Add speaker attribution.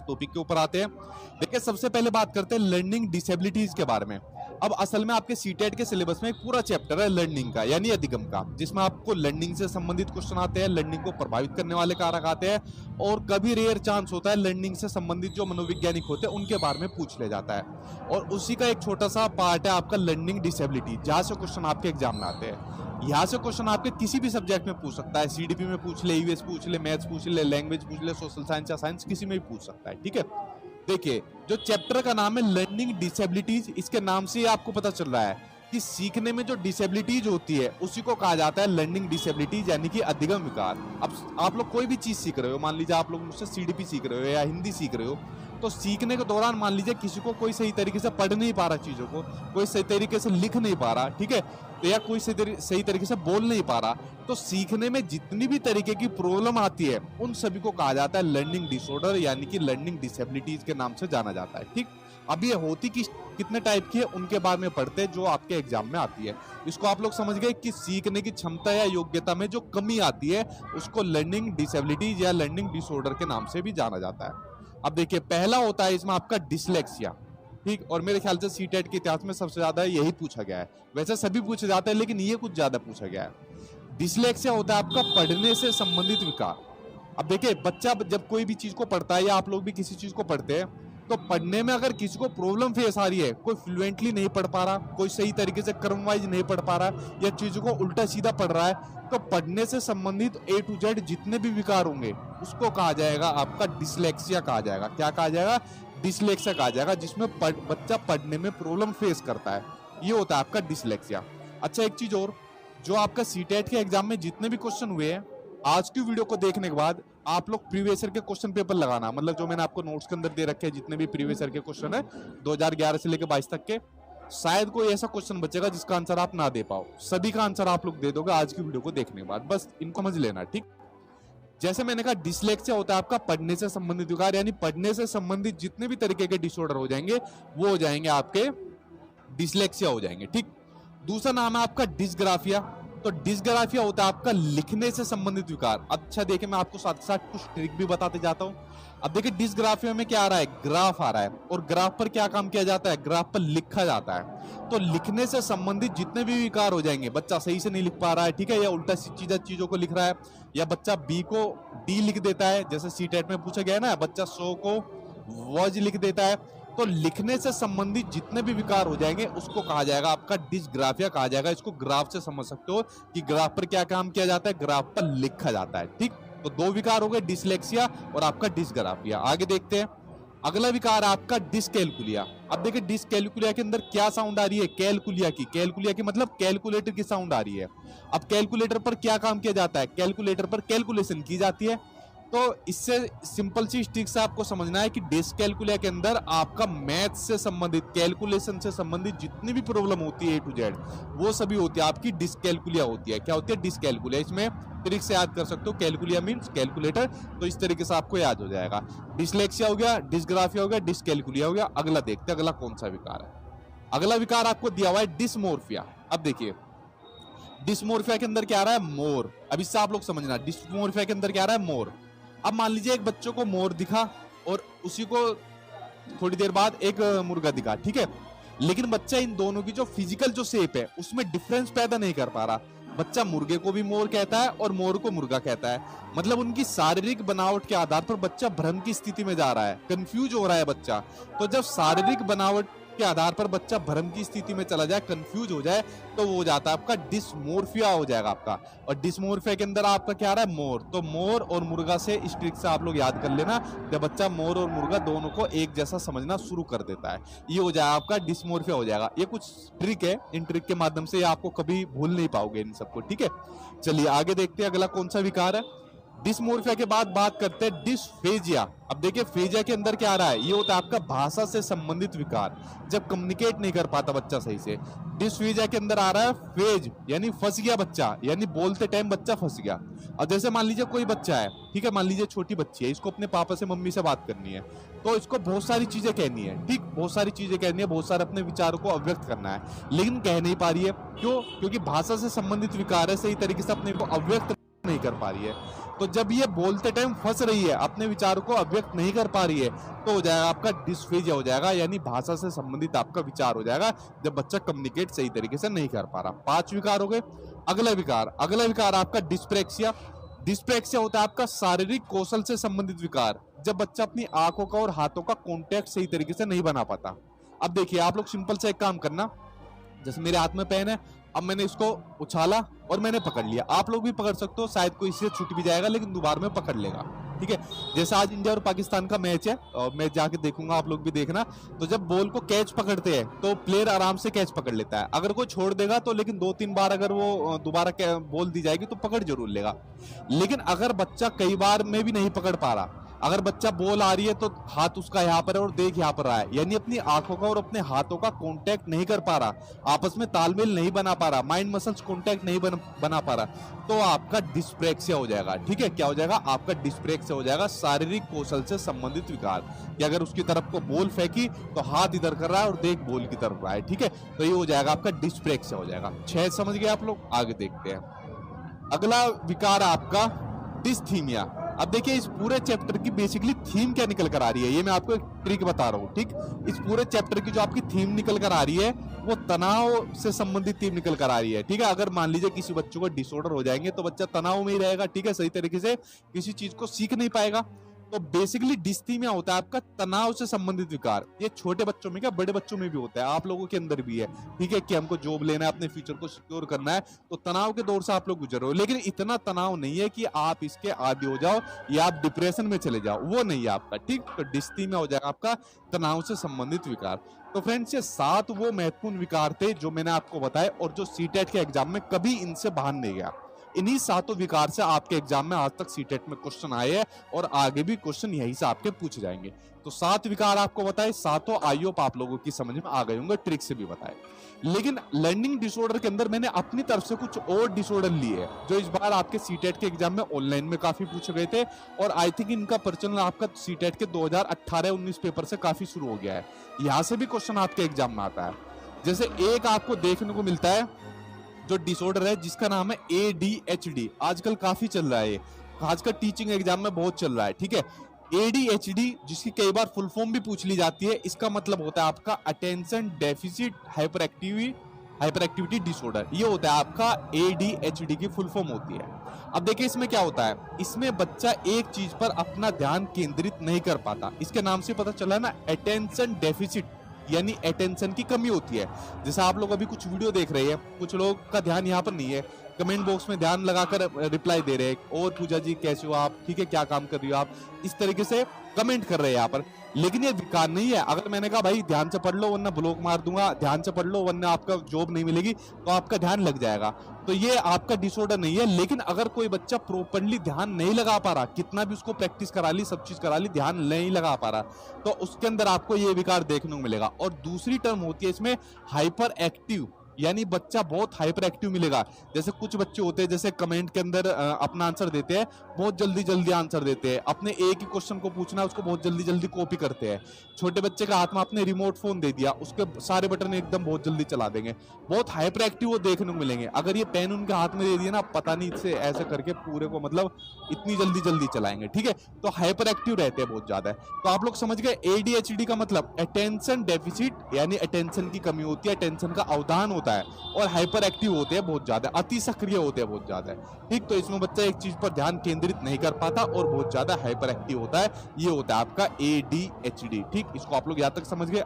Speaker 1: Topic के ऊपर आते हैं। देखिए सबसे पहले बात करते हैं लर्निंग डिसेबिलिटीज के बारे में। अब असल में आपके सीटेट के सिलेबस में एक पूरा चैप्टर है लर्निंग का यानी अधिगम का, जिसमें आपको लर्निंग से संबंधित क्वेश्चन आते हैं, लर्निंग को प्रभावित करने वाले कारक आते हैं, और कभी रेयर चांस होता है लर्निंग से संबंधित जो मनोवैज्ञानिक होते हैं उनके बारे में पूछ लिया जाता है। और उसी का एक छोटा सा पार्ट है आपका लर्निंग डिसेबिलिटी, जहां से क्वेश्चन आपके एग्जाम में आते हैं। यहाँ से क्वेश्चन आपके किसी भी सब्जेक्ट में पूछ सकता है, सीडीपी में पूछ ले, यूएस पूछ ले, मैथ्स पूछ ले, लैंग्वेज पूछ ले, सोशल साइंस या साइंस, किसी में भी पूछ सकता है। ठीक है, देखिए जो चैप्टर का नाम है लर्निंग डिसेबिलिटीज, इसके नाम से ही आपको पता चल रहा है कि सीखने में जो डिसेबिलिटीज होती है उसी को कहा जाता है लर्निंग डिसेबिलिटीज यानी कि अधिगम विकार। अब आप लोग कोई भी चीज सीख रहे हो, मान लीजिए आप लोग मुझसे सीडीपी सीख रहे हो या हिंदी सीख रहे हो, तो सीखने के दौरान मान लीजिए किसी को कोई सही तरीके से पढ़ नहीं पा रहा चीजों को, कोई सही तरीके से लिख नहीं पा रहा, ठीक है, तो या कोई सही तरीके से बोल नहीं पा रहा, तो सीखने में जितनी भी तरीके की प्रॉब्लम आती है उन सभी को कहा जाता है लर्निंग डिसऑर्डर यानी कि लर्निंग डिसेबिलिटीज के नाम से जाना जाता है। ठीक, अब ये होती कितने टाइप की है उनके बारे में पढ़ते हैं जो आपके एग्जाम में आती है। इसको आप लोग समझ गए कि सीखने की क्षमता या योग्यता में जो कमी आती है उसको लर्निंग डिसेबिलिटीज या लर्निंग डिसऑर्डर के नाम से भी जाना जाता है। अब देखिए पहला होता है इसमें आपका डिसलेक्सिया, ठीक, और मेरे ख्याल से सीटेट के इतिहास में सबसे ज्यादा यही पूछा गया है, वैसे सभी पूछे जाते हैं लेकिन ये कुछ ज्यादा पूछा गया है। डिसलेक्सिया होता है आपका पढ़ने से संबंधित विकार। अब देखिए बच्चा जब कोई भी चीज को पढ़ता है या आप लोग भी किसी चीज को पढ़ते हैं, तो पढ़ने में अगर किसी को प्रॉब्लम फेस आ रही है, कोई फ्लुएंटली नहीं पढ़ पा रहा, कोई सही तरीके से क्रम वाइज नहीं पढ़ पा रहा या चीजों को उल्टा सीधा पढ़ रहा है, तो पढ़ने से संबंधित A to Z जितने भी विकार होंगे उसको कहा जाएगा आपका डिसलेक्सिया कहा जाएगा। क्या कहा जाएगा? डिसलेक्सिया कहा जाएगा, जिसमें बच्चा पढ़ने में प्रॉब्लम फेस करता है, ये होता है आपका डिसलेक्सिया। अच्छा एक चीज और, जो आपका सीटेट के एग्जाम में जितने भी क्वेश्चन हुए हैं, आज की वीडियो को देखने के बाद आप लोग प्रीवियस ईयर के क्वेश्चन पेपर लगाना, मतलब जो मैंने आपको नोट्स के अंदर दे रखे हैं जितने भी प्रीवियस ईयर के क्वेश्चन है 2011 से लेकर 22 तक के, शायद कोई ऐसा क्वेश्चन बचेगा जिसका आंसर आप ना दे पाओ, सभी का आंसर आप लोग दे दोगे आज की वीडियो को देखने के बाद, बस इनको समझ लेना। ठीक, जैसे मैंने कहा डिसलेक्सिया होता है आपका पढ़ने से संबंधित विकार, यानी पढ़ने से संबंधित जितने भी तरीके के डिसऑर्डर हो जाएंगे वो हो जाएंगे आपके डिसलेक्सिया हो जाएंगे। ठीक, दूसरा नाम है आपका डिसग्राफिया। तो डिसग्राफिया होता है आपका लिखने से संबंधित विकार। अच्छा देखिए मैं आपको साथ साथ कुछ ट्रिक भी बताते जाता हूं। अब देखिए डिसग्राफिया में क्या आ रहा है, ग्राफ आ रहा है, और ग्राफ पर क्या काम किया जाता है, ग्राफ पर लिखा जाता है। तो लिखने से संबंधित जितने भी विकार हो जाएंगे, बच्चा सही से नहीं लिख पा रहा है, ठीक है, या उल्टा सीधा चीजों को लिख रहा है, या बच्चा बी को डी लिख देता है, जैसे सीटेट में पूछा गया है ना, बच्चा सो को वॉज लिख देता है, तो लिखने से संबंधित जितने भी विकार हो जाएंगे उसको कहा जाएगा आपका डिसग्राफिया कहा जाएगा। इसको ग्राफ से समझ सकते हो कि ग्राफ पर क्या काम किया जाता है, ग्राफ पर लिखा जाता है। ठीक, तो दो विकार हो गए, डिसलेक्सिया और आपका डिसग्राफिया। आगे देखते हैं, अगला विकार आपका डिसकैलकुलिया। अब देखिए डिसकैलकुलिया के अंदर क्या साउंड आ रही है, कैलकुलिया की। कैलकुलिया की मतलब कैलकुलेटर की साउंड आ रही है। अब कैलकुलेटर पर क्या काम किया जाता है, कैलकुलेटर पर कैलकुलेशन की जाती है। तो इससे सिंपल सी ट्रिक से आपको समझना है कि डिसकैलकुलिया के अंदर आपका मैथ से संबंधित, कैलकुलेशन से संबंधित जितनी भी प्रॉब्लम होती है A to Z वो सभी होती है आपकी डिसकैलकुलिया होती है। क्या होती है, डिसकैलकुलिया। इसमें ट्रिक से याद कर सकते हो, कैलकुलिया मींस कैलकुलेटर, तो इस तरीके से आपको याद हो जाएगा। डिसलेक्सिया हो गया, डिसग्राफिया हो गया, डिसकैलकुलिया हो गया। अगला देखते हैं अगला कौन सा विकार है। अगला विकार आपको दिया हुआ है डिसमोर्फिया। अब देखिए डिसमोर्फिया के अंदर क्या आ रहा है, मोर। अब इससे आप लोग समझना, डिसमोर्फिया के अंदर क्या आ रहा है, मोर। अब मान लीजिए एक बच्चों को मोर दिखा और उसी को थोड़ी देर बाद एक मुर्गा दिखा, ठीक है, लेकिन बच्चा इन दोनों की जो फिजिकल जो शेप है उसमें डिफरेंस पैदा नहीं कर पा रहा। बच्चा मुर्गे को भी मोर कहता है और मोर को मुर्गा कहता है, मतलब उनकी शारीरिक बनावट के आधार पर बच्चा भ्रम की स्थिति में जा रहा है, कंफ्यूज हो रहा है बच्चा। तो जब शारीरिक बनावट के आधार पर बच्चा भ्रम की स्थिति में चला जाए, कंफ्यूज हो जाए, तो वो हो जाता है आपका डिसमोर्फिया हो जाएगा आपका। और डिसमोर्फिया के अंदर आपका क्या आ रहा है, मोर। तो मोर और मुर्गा से इस ट्रिक से आप लोग याद कर लेना, जब बच्चा मोर और मुर्गा दोनों को एक जैसा समझना शुरू कर देता है, ये हो जाएगा आपका डिसमोर्फिया हो जाएगा। ये कुछ ट्रिक है, इन ट्रिक के माध्यम से आपको कभी भूल नहीं पाओगे इन सबको, ठीक है। चलिए आगे देखते हैं अगला कौन सा विकार है। डिसमोर्फिया के बाद बात करते हैं डिसफेजिया। अब देखिए फेजिया के अंदर क्या आ रहा है, ये होता है आपका भाषा से संबंधित विकार, जब कम्युनिकेट नहीं कर पाता बच्चा सही से। डिसफेजिया के अंदर आ रहा है फेज, यानी फंस गया बच्चा, यानी बोलते टाइम बच्चा फंस गया। अब जैसे मान लीजिए कोई बच्चा है, ठीक है, मान लीजिए छोटी बच्ची है, इसको अपने पापा से मम्मी से बात करनी है, तो इसको बहुत सारी चीजें कहनी है, ठीक, बहुत सारी चीजें कहनी है, बहुत सारे अपने विचारों को अव्यक्त करना है, लेकिन कह नहीं पा रही है। क्यों? क्योंकि भाषा से संबंधित विकार है, सही तरीके से अपने को अव्यक्त नहीं कर पा रही है। तो जब ये बोलते टाइम फंस रही है, अपने विचार को अभिव्यक्त नहीं कर पा रही है, तो हो जाएगा आपका डिस्फेजिया हो जाएगा, यानी भाषा से संबंधित आपका विचार हो जाएगा जब बच्चा कम्युनिकेट सही तरीके से नहीं कर पा रहा। 5 विकार हो गए। अगला विकार आपका डिस्प्रेक्सिया। डिस्प्रेक्सिया होता है आपका शारीरिक कौशल से संबंधित विकार, जब बच्चा अपनी आंखों का और हाथों का कॉन्टैक्ट सही तरीके से नहीं बना पाता। अब देखिए आप लोग सिंपल से एक काम करना, जैसे मेरे हाथ में पेन है, अब मैंने इसको उछाला और मैंने पकड़ लिया, आप लोग भी पकड़ सकते हो, शायद कोई इससे छूट भी जाएगा लेकिन दोबारा में पकड़ लेगा। ठीक है, जैसे आज इंडिया और पाकिस्तान का मैच है और मैं जाके देखूंगा, आप लोग भी देखना। तो जब बॉल को कैच पकड़ते हैं तो प्लेयर आराम से कैच पकड़ लेता है, अगर कोई छोड़ देगा तो, लेकिन 2-3 बार अगर वो दोबारा बॉल दी जाएगी तो पकड़ जरूर लेगा। लेकिन अगर बच्चा कई बार में भी नहीं पकड़ पा रहा, अगर बच्चा बॉल आ रही है तो हाथ उसका यहाँ पर है और देख यहाँ पर रहा है, यानी अपनी आंखों का और अपने हाथों का कांटेक्ट नहीं कर पा रहा, आपस में तालमेल नहीं बना पा रहा, माइंड मसल्स कांटेक्ट नहीं बना पा रहा, तो आपका डिस्प्रेक्सिया हो जाएगा। ठीक है, क्या हो जाएगा? आपका डिस्प्रेक्सिया हो जाएगा, शारीरिक कौशल से संबंधित विकार, कि अगर उसकी तरफ को बॉल फेंकी तो हाथ इधर कर रहा है और देख बॉल की तरफ रहा है। ठीक है, तो ये हो जाएगा आपका डिस्प्रेक्सिया हो जाएगा। 6 समझ गए आप लोग? आगे देखते हैं। अगला विकार आपका डिस्थीमिया। अब देखिए इस पूरे चैप्टर की बेसिकली थीम क्या निकल कर आ रही है, ये मैं आपको एक ट्रिक बता रहा हूँ। ठीक, इस पूरे चैप्टर की जो आपकी थीम निकल कर आ रही है वो तनाव से संबंधित थीम निकल कर आ रही है। ठीक है, अगर मान लीजिए किसी बच्चों को डिसऑर्डर हो जाएंगे तो बच्चा तनाव में ही रहेगा। ठीक है, सही तरीके से किसी चीज को सीख नहीं पाएगा। तो बेसिकली डिस्थीमिया होता है आपका तनाव से संबंधित विकार। ये छोटे बच्चों में क्या, बड़े बच्चों में भी होता है, आप लोगों के अंदर भी है। ठीक है, कि हमको जॉब लेना है, अपने फ्यूचर को सिक्योर करना है, तो तनाव के दौर से आप लोग गुजर रहे हो, लेकिन इतना तनाव नहीं है कि आप इसके आदी हो जाओ या आप डिप्रेशन में चले जाओ, वो नहीं है आपका। ठीक, तो डिस्थीमिया हो जाएगा आपका तनाव से संबंधित विकार। तो फ्रेंड्स, ये 7 वो महत्वपूर्ण विकार थे जो मैंने आपको बताए और जो सीटेट के एग्जाम में कभी इनसे बाहर नहीं गया। इन्हीं 7 विकार से आपके एग्जाम में आज तक सीटेट में क्वेश्चन आए हैं और आगे भी क्वेश्चन यही से आपके पूछे जाएंगे। तो 7 विकार आपको बताए, 7 आई होप आप लोगों की समझ में आ गए होंगे, ट्रिक से भी बताए। लेकिन लर्निंग डिसऑर्डर के अंदर मैंने अपनी तरफ से कुछ और डिसऑर्डर लिए हैं जो इस बार आपके सीटेट के एग्जाम में ऑनलाइन में काफी पूछे गए थे, और आई थिंक इनका प्रचलन आपका सीटेट के 2018-19 पेपर से काफी शुरू हो गया है। यहां से भी क्वेश्चन आपके एग्जाम में आता है। जैसे एक आपको देखने को मिलता है जो डिसऑर्डर है जिसका नाम है ADHD, आजकल काफी चल रहा है, खासकर टीचिंग एग्जाम में बहुत चल रहा है। ठीक है, ADHD जिसकी कई बार फुल फॉर्म भी पूछ ली जाती है, इसका मतलब होता है आपका अटेंशन डेफिसिट हाइपरएक्टिविटी डिसऑर्डर। ये होता है आपका ADHD की फुल फॉर्म होती है। अब देखिए इसमें क्या होता है, इसमें बच्चा एक चीज पर अपना ध्यान केंद्रित नहीं कर पाता, इसके नाम से पता चला ना, अटेंशन डेफिसिट, यानी अटेंशन की कमी होती है। जैसे आप लोग अभी कुछ वीडियो देख रहे हैं, कुछ लोग का ध्यान यहाँ पर नहीं है, कमेंट बॉक्स में ध्यान लगाकर रिप्लाई दे रहे हैं, और पूजा जी कैसे हो आप, ठीक है क्या काम कर रही हो आप, इस तरीके से कमेंट कर रहे हैं यहाँ पर। लेकिन ये विकार नहीं है। अगर मैंने कहा भाई ध्यान से पढ़ लो वरना ब्लॉक मार दूंगा, ध्यान से पढ़ लो वरना आपका जॉब नहीं मिलेगी, तो आपका ध्यान लग जाएगा, तो ये आपका डिसऑर्डर नहीं है। लेकिन अगर कोई बच्चा प्रॉपर्ली ध्यान नहीं लगा पा रहा, कितना भी उसको प्रैक्टिस करा ली, सब चीज करा ली, ध्यान नहीं लगा पा रहा, तो उसके अंदर आपको ये विकार देखने को मिलेगा। और दूसरी टर्म होती है इसमें हाइपर एक्टिव, यानी बच्चा बहुत हाइपर एक्टिव मिलेगा। जैसे कुछ बच्चे होते हैं जैसे कमेंट के अंदर अपना आंसर देते हैं, बहुत जल्दी जल्दी आंसर देते हैं, अपने एक ही क्वेश्चन को पूछना है उसको बहुत जल्दी जल्दी कॉपी करते हैं। छोटे बच्चे का हाथ में आपने रिमोट फोन दे दिया, उसके सारे बटन एकदम बहुत जल्दी चला देंगे, बहुत हाइपर एक्टिव वो देखने को मिलेंगे। अगर ये पेन उनके हाथ में दे दिया ना, पता नहीं इससे ऐसे करके पूरे को मतलब इतनी जल्दी जल्दी चलाएंगे। ठीक है, तो हाइपर एक्टिव रहते हैं बहुत ज्यादा। तो आप लोग समझ गए, ADHD का मतलब अटेंशन डेफिसिट, यानी अटेंशन की कमी होती है, अटेंशन का अवधान होता है, और हाइपर एक्टिव होते हैं बहुत ज्यादा, अति सक्रिय होते हैं बहुत ज्यादा। ठीक, तो इसमें बच्चा एक चीज पर ध्यान केंद्रित नहीं कर पाता और बहुत ज्यादा हाइपर एक्टिव होता है, ये होता है आपका ADHD। ठीक, इसको आप लोग यहाँ तक समझ गए।